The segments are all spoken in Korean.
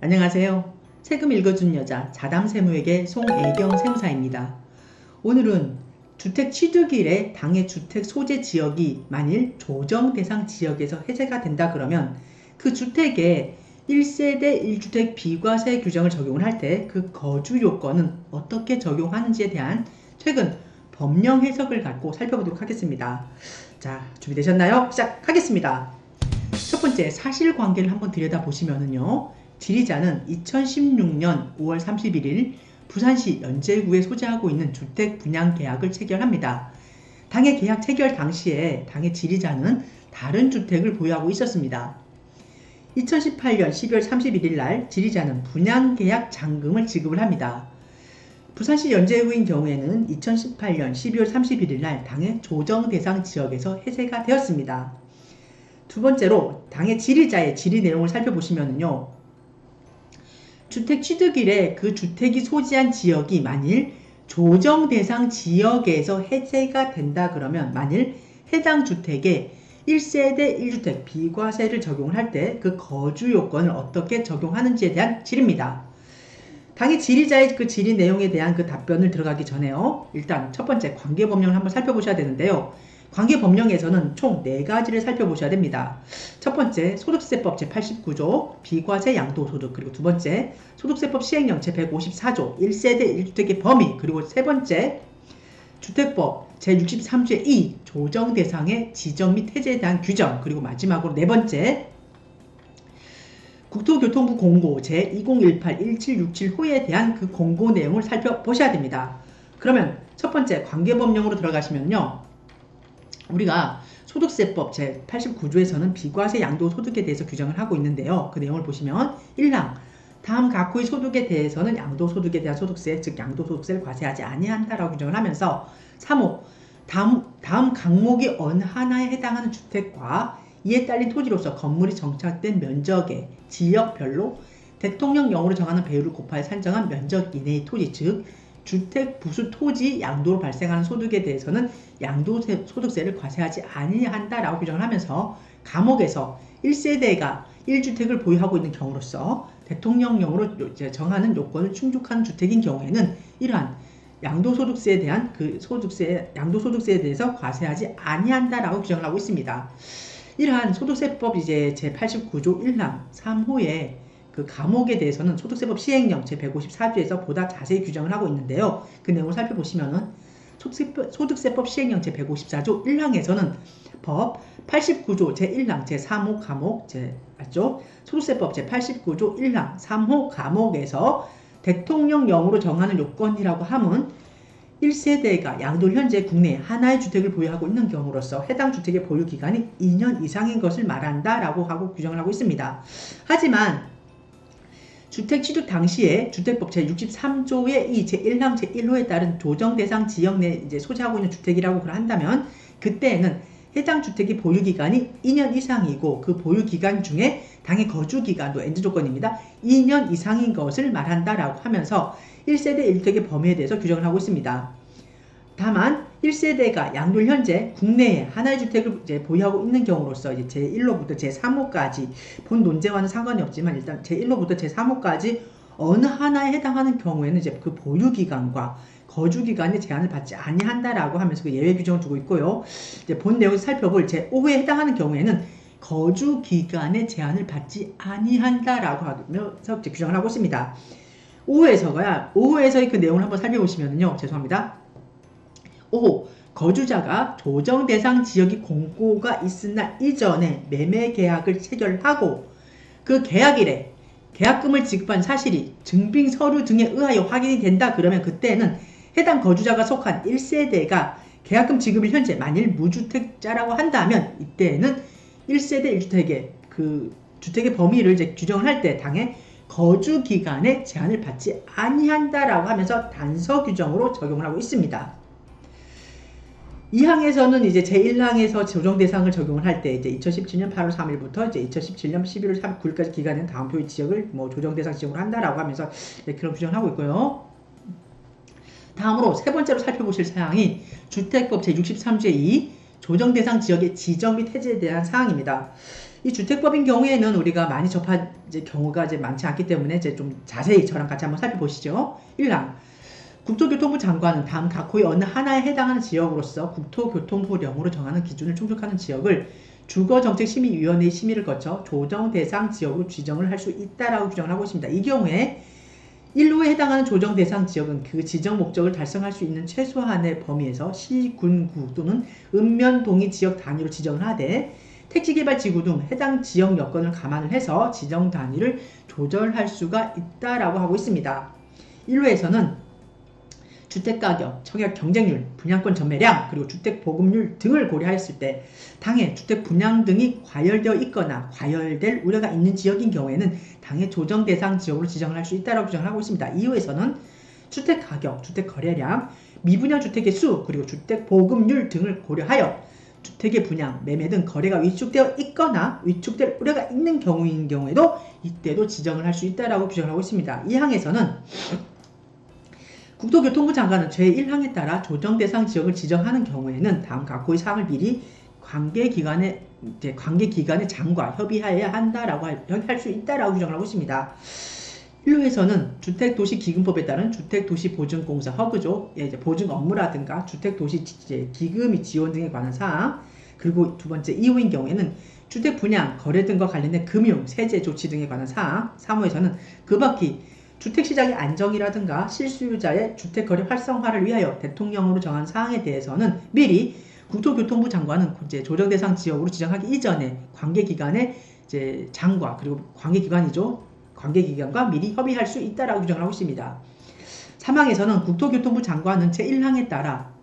안녕하세요. 세금 읽어준 여자 자담세무에게 송애경 세무사입니다. 오늘은 주택 취득일에 당해 주택 소재 지역이 만일 조정 대상 지역에서 해제가 된다 그러면 그 주택에 1세대 1주택 비과세 규정을 적용을 할 때 그 거주 요건은 어떻게 적용하는지에 대한 최근 법령 해석을 갖고 살펴보도록 하겠습니다. 자, 준비되셨나요? 시작하겠습니다. 첫 번째, 사실관계를 한번 들여다보시면은요. 지리자는 2016년 5월 31일 부산시 연제구에 소재하고 있는 주택 분양 계약을 체결합니다. 당해 계약 체결 당시에 당해 지리자는 다른 주택을 보유하고 있었습니다. 2018년 12월 31일 날 지리자는 분양 계약 잔금을 지급을 합니다. 부산시 연제구인 경우에는 2018년 12월 31일 날 당해 조정 대상 지역에서 해제가 되었습니다. 두 번째로 당해 지리자의 질의 내용을 살펴보시면요. 주택 취득일에 그 주택이 소지한 지역이 만일 조정 대상 지역에서 해제가 된다 그러면 만일 해당 주택에 1세대 1주택 비과세를 적용을 할 때 그 거주 요건을 어떻게 적용하는지에 대한 질의입니다. 당해 질의자의 그 질의 내용에 대한 그 답변을 들어가기 전에요. 일단 첫 번째 관계법령을 한번 살펴보셔야 되는데요. 관계법령에서는 총 4가지를 살펴보셔야 됩니다. 첫 번째 소득세법 제89조 비과세 양도소득, 그리고 두 번째 소득세법 시행령 제154조 1세대 1주택의 범위, 그리고 세 번째 주택법 제63조의 2 조정 대상의 지정 및 해제에 대한 규정, 그리고 마지막으로 네 번째 국토교통부 공고 제2018-1767호에 대한 그 공고 내용을 살펴보셔야 됩니다. 그러면 첫 번째 관계법령으로 들어가시면요. 우리가 소득세법 제89조에서는 비과세 양도소득에 대해서 규정을 하고 있는데요. 그 내용을 보시면 1항 다음 각호의 소득에 대해서는 양도소득에 대한 소득세, 즉 양도소득세를 과세하지 아니한다라고 규정을 하면서 3호 다음 각목이 어느 하나에 해당하는 주택과 이에 딸린 토지로서 건물이 정착된 면적의 지역별로 대통령령으로 정하는 배율을 곱하여 산정한 면적 이내의 토지, 즉 주택 부수 토지 양도로 발생하는 소득에 대해서는 양도소득세를 과세하지 아니한다라고 규정을 하면서 감옥에서 1세대가 1주택을 보유하고 있는 경우로서 대통령령으로 정하는 요건을 충족한 주택인 경우에는 이러한 양도소득세에 대한 양도소득세에 대해서 과세하지 아니한다라고 규정을 하고 있습니다. 이러한 소득세법 제89조 1항 3호에 그 감옥에 대해서는 소득세법 시행령 제154조에서 보다 자세히 규정을 하고 있는데요. 그 내용을 살펴보시면은 소득세법 시행령 제154조 1항에서는 법 89조 제1항 제3호 감옥 맞죠? 소득세법 제89조 1항 3호 감옥에서 대통령령으로 정하는 요건이라고 함은 1세대가 양도를 현재 국내에 하나의 주택을 보유하고 있는 경우로서 해당 주택의 보유 기간이 2년 이상인 것을 말한다라고 하고 규정을 하고 있습니다. 하지만 주택 취득 당시에 주택법 제63조의 이 제1항 제1호에 따른 조정 대상 지역 내 소재하고 있는 주택이라고 한다면 그때에는 해당 주택의 보유 기간이 2년 이상이고 그 보유 기간 중에 당해 거주 기간도 NG 조건입니다. 2년 이상인 것을 말한다라고 하면서 1세대 1주택의 범위에 대해서 규정을 하고 있습니다. 다만 1세대가 양도를 현재 국내에 하나의 주택을 보유하고 있는 경우로서 제1호부터 제3호까지 본 논제와는 상관이 없지만 일단 제1호부터 제3호까지 어느 하나에 해당하는 경우에는 그 보유 기간과 거주 기간의 제한을 받지 아니한다라고 하면서 그 예외 규정을 두고 있고요. 본 내용에서 살펴볼 제5호에 해당하는 경우에는 거주 기간의 제한을 받지 아니한다라고 하면서 규정을 하고 있습니다. 5호에서의 그 내용을 한번 살펴보시면요. 죄송합니다. 5호 거주자가 조정 대상 지역이 공고가 있은 날 이전에 매매 계약을 체결하고 그 계약일에 계약금을 지급한 사실이 증빙 서류 등에 의하여 확인이 된다 그러면 그때는 해당 거주자가 속한 1세대가 계약금 지급을 현재 만일 무주택자라고 한다면 이때는 1세대 1주택의 그 주택의 범위를 규정을 할 때 당해 거주 기간의 제한을 받지 아니한다라고 하면서 단서 규정으로 적용을 하고 있습니다. 2항에서는 제1항에서 조정 대상을 적용을 할 때 2017년 8월 3일부터 2017년 11월 9일까지 기간은 다음 표의 지역을 조정 대상 지역으로 한다라고 하면서 그런 규정을 하고 있고요. 다음으로 세 번째로 살펴보실 사항이 주택법 제63조의 2 조정 대상 지역의 지정 및 해제에 대한 사항입니다. 이 주택법인 경우에는 우리가 많이 접한 경우가 많지 않기 때문에 좀 자세히 저랑 같이 한번 살펴보시죠. 1항. 국토교통부 장관은 다음 각호의 어느 하나에 해당하는 지역으로서 국토교통부령으로 정하는 기준을 충족하는 지역을 주거정책심의위원회의 심의를 거쳐 조정 대상 지역으로 지정을 할 수 있다라고 규정을 하고 있습니다. 이 경우에 1호에 해당하는 조정 대상 지역은 그 지정 목적을 달성할 수 있는 최소한의 범위에서 시, 군, 구 또는 읍면, 동이 지역 단위로 지정을 하되 택지개발지구 등 해당 지역 여건을 감안을 해서 지정 단위를 조절할 수가 있다라고 하고 있습니다. 1호에서는 주택가격, 청약 경쟁률, 분양권 전매량, 그리고 주택 보급률 등을 고려하였을 때 당해 주택 분양 등이 과열되어 있거나 과열될 우려가 있는 지역인 경우에는 당해 조정 대상 지역으로 지정을 할 수 있다고 규정을 하고 있습니다. 이후에서는 주택가격, 주택거래량, 미분양 주택의 수, 그리고 주택 보급률 등을 고려하여 주택의 분양, 매매 등 거래가 위축되어 있거나 위축될 우려가 있는 경우인 경우에도 이때도 지정을 할 수 있다고 규정을 하고 있습니다. 이 항에서는 국토교통부 장관은 제1항에 따라 조정 대상 지역을 지정하는 경우에는 다음 각호의 사항을 미리 관계기관의 장과 협의하여야 한다라고 할 수 있다라고 규정을 하고 있습니다. 1호에서는 주택도시기금법에 따른 주택도시보증공사 허그조, 보증 업무라든가 주택도시 기금이 지원 등에 관한 사항, 그리고 두 번째 2호인 경우에는 주택 분양, 거래 등과 관련된 금융, 세제 조치 등에 관한 사항, 3호에서는 그 밖의 주택시장의 안정이라든가 실수요자의 주택거래 활성화를 위하여 대통령으로 정한 사항에 대해서는 미리 국토교통부 장관은 조정 대상 지역으로 지정하기 이전에 관계기관의 장과 그리고 관계기관과 미리 협의할 수 있다라고 규정을 하고 있습니다. 3항에서는 국토교통부 장관은 제1항에 따라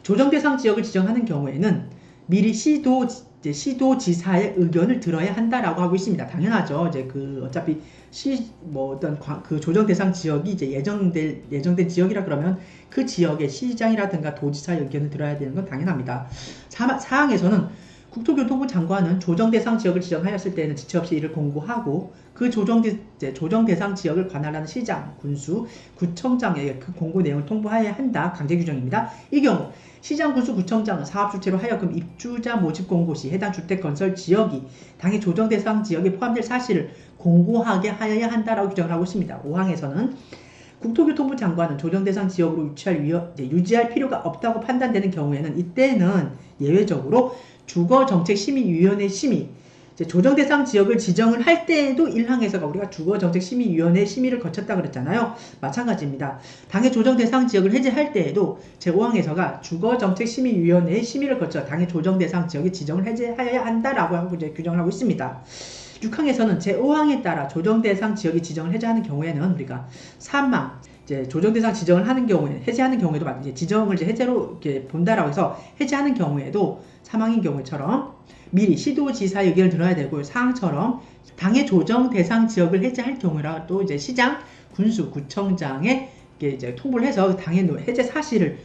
조정 대상 지역을 지정하는 경우에는 미리 시도지사의 의견을 들어야 한다라고 하고 있습니다. 당연하죠. 어차피 그 조정 대상 지역이 예정된 지역이라 그러면 그 지역의 시장이라든가 도지사의 의견을 들어야 되는 건 당연합니다. 사항에서는 국토교통부 장관은 조정 대상 지역을 지정하였을 때에는 지체 없이 이를 공고하고 그 조정 대상 지역을 관할하는 시장, 군수, 구청장에게 그 공고 내용을 통보해야 한다. 강제 규정입니다. 이 경우 시장, 군수, 구청장은 사업주체로 하여금 입주자 모집 공고 시 해당 주택 건설 지역이 당의 조정 대상 지역에 포함될 사실을 공고하게 하여야 한다라고 규정을 하고 있습니다. 5항에서는 국토교통부 장관은 조정 대상 지역으로 유지할 필요가 없다고 판단되는 경우에는 이때는 예외적으로 주거정책심의위원회 심의, 조정 대상 지역을 지정을 할 때에도 1항에서가 우리가 주거정책심의위원회 심의를 거쳤다 그랬잖아요. 마찬가지입니다. 당의 조정 대상 지역을 해제할 때에도 제5항에서가 주거정책심의위원회의 심의를 거쳐 당의 조정 대상 지역의 지정을 해제하여야 한다라고 하고 규정을 하고 있습니다. 6항에서는 제5항에 따라 조정 대상 지역이 지정을 해제하는 경우에는 우리가 3항 조정 대상 지정을 하는 경우에 해제하는 경우에도 지정을 해제로 이렇게 본다라고 해서 해제하는 경우에도 3항인 경우처럼 미리 시도지사의 의견을 들어야 되고 사항처럼 당의 조정 대상 지역을 해제할 경우라도 시장, 군수, 구청장에 통보를 해서 당의 해제 사실을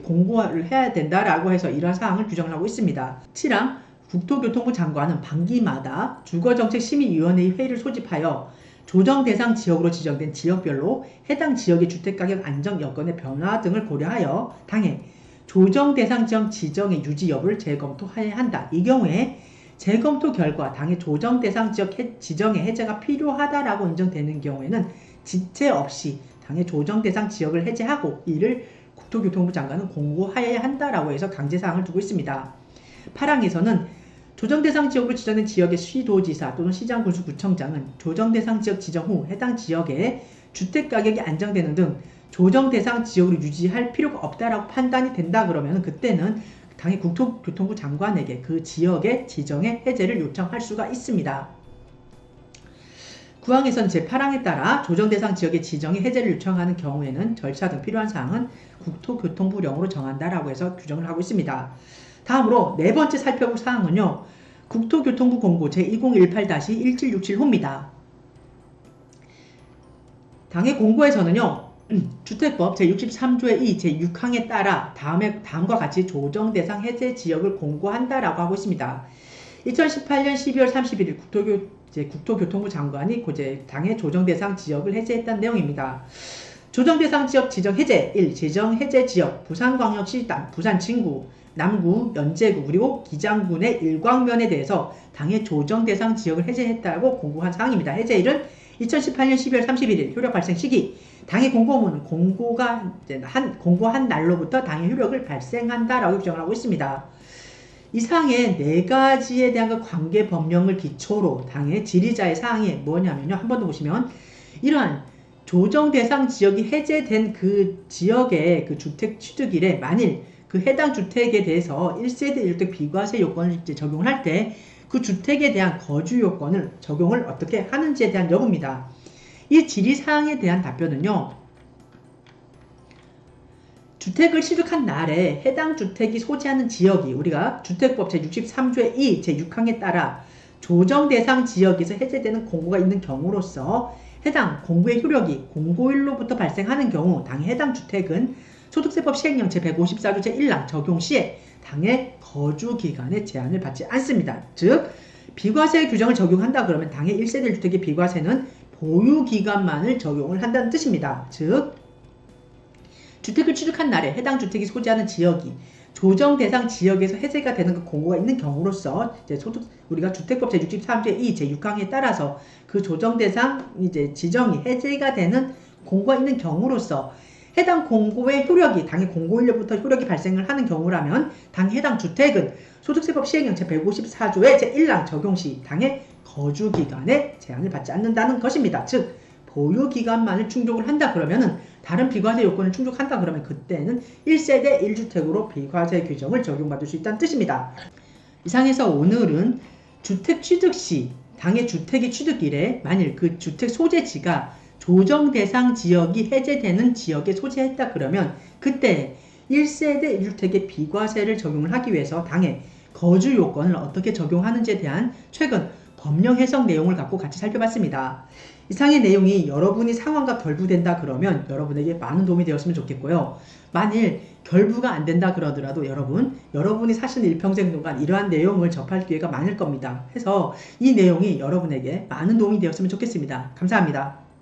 공고를 해야 된다라고 해서 이러한 사항을 규정을 하고 있습니다. 7항 국토교통부 장관은 반기마다 주거정책심의위원회의 회의를 소집하여 조정 대상 지역으로 지정된 지역별로 해당 지역의 주택가격 안정 여건의 변화 등을 고려하여 당해 조정 대상 지역 지정의 유지 여부를 재검토해야 한다. 이 경우에 재검토 결과 당의 조정 대상 지역 지정의 해제가 필요하다라고 인정되는 경우에는 지체 없이 당의 조정 대상 지역을 해제하고 이를 국토교통부 장관은 공고하여야 한다라고 해서 강제사항을 두고 있습니다. 8항에서는 조정 대상 지역으로 지정된 지역의 시도지사 또는 시장, 군수, 구청장은 조정 대상 지역 지정 후 해당 지역의 주택 가격이 안정되는 등 조정 대상 지역으로 유지할 필요가 없다라고 판단이 된다 그러면 그때는 당의 국토교통부 장관에게 그 지역의 지정의 해제를 요청할 수가 있습니다. 9항에서는 제8항에 따라 조정 대상 지역의 지정의 해제를 요청하는 경우에는 절차 등 필요한 사항은 국토교통부령으로 정한다라고 해서 규정을 하고 있습니다. 다음으로 네 번째 살펴볼 사항은요. 국토교통부 공고 제2018-1767호입니다. 당의 공고에서는요. 주택법 제63조의 2 제6항에 따라 다음과 같이 조정 대상 해제 지역을 공고한다라고 하고 있습니다. 2018년 12월 31일 국토교통부 장관이 당의 조정 대상 지역을 해제했다는 내용입니다. 조정 대상 지역 지정 해제 1. 지정 해제 지역 부산광역시 부산 진구 남구, 연제구, 그리고 기장군의 일광면에 대해서 당의 조정 대상 지역을 해제했다고 공고한 사항입니다. 해제일은 2018년 12월 31일, 효력 발생 시기. 당의 공고문은 공고한 날로부터 당의 효력을 발생한다라고 규정을 하고 있습니다. 이 사항의 네 가지에 대한 그 관계 법령을 기초로 당의 질의자의 사항이 뭐냐면요. 한 번 더 보시면 이러한 조정 대상 지역이 해제된 그 지역의 그 주택 취득일에 만일 그 해당 주택에 대해서 1세대 1주택 비과세 요건을 이제 적용을 할 때 그 주택에 대한 거주 요건을 적용을 어떻게 하는지에 대한 여부입니다. 이 질의사항에 대한 답변은요. 주택을 취득한 날에 해당 주택이 소재하는 지역이 우리가 주택법 제63조의 2 제6항에 따라 조정 대상 지역에서 해제되는 공고가 있는 경우로서 해당 공고의 효력이 공고일로부터 발생하는 경우 당의 해당 주택은 소득세법 시행령 제154조 제1항 적용 시에 당의 거주기간의 제한을 받지 않습니다. 즉 비과세 규정을 적용한다 그러면 당의 1세대 1주택의 비과세는 보유기간만을 적용을 한다는 뜻입니다. 즉 주택을 취득한 날에 해당 주택이 소재하는 지역이 조정 대상 지역에서 해제가 되는 그 공고가 있는 경우로서 이제 우리가 주택법 제63조의 2 제6항에 따라서 그 조정 대상 이제 지정이 해제가 되는 공고가 있는 경우로서 해당 공고의 효력이 당의 공고일로부터 효력이 발생을 하는 경우라면 당의 해당 주택은 소득세법 시행령 제154조의 제1항 적용 시 당의 거주기간에 제한을 받지 않는다는 것입니다. 즉 보유기간만을 충족을 한다 그러면은 다른 비과세 요건을 충족한다 그러면 그때는 1세대 1주택으로 비과세 규정을 적용받을 수 있다는 뜻입니다. 이상해서 오늘은 주택 취득 시 당의 주택의 취득일에 만일 그 주택 소재지가 조정 대상 지역이 해제되는 지역에 소재했다 그러면 그때 1세대 1주택의 비과세를 적용을 하기 위해서 당의 거주 요건을 어떻게 적용하는지에 대한 최근 법령 해석 내용을 갖고 같이 살펴봤습니다. 이상의 내용이 여러분이 상황과 결부된다 그러면 여러분에게 많은 도움이 되었으면 좋겠고요. 만일 결부가 안 된다 그러더라도 여러분이 사시는 일평생 동안 이러한 내용을 접할 기회가 많을 겁니다. 해서 이 내용이 여러분에게 많은 도움이 되었으면 좋겠습니다. 감사합니다.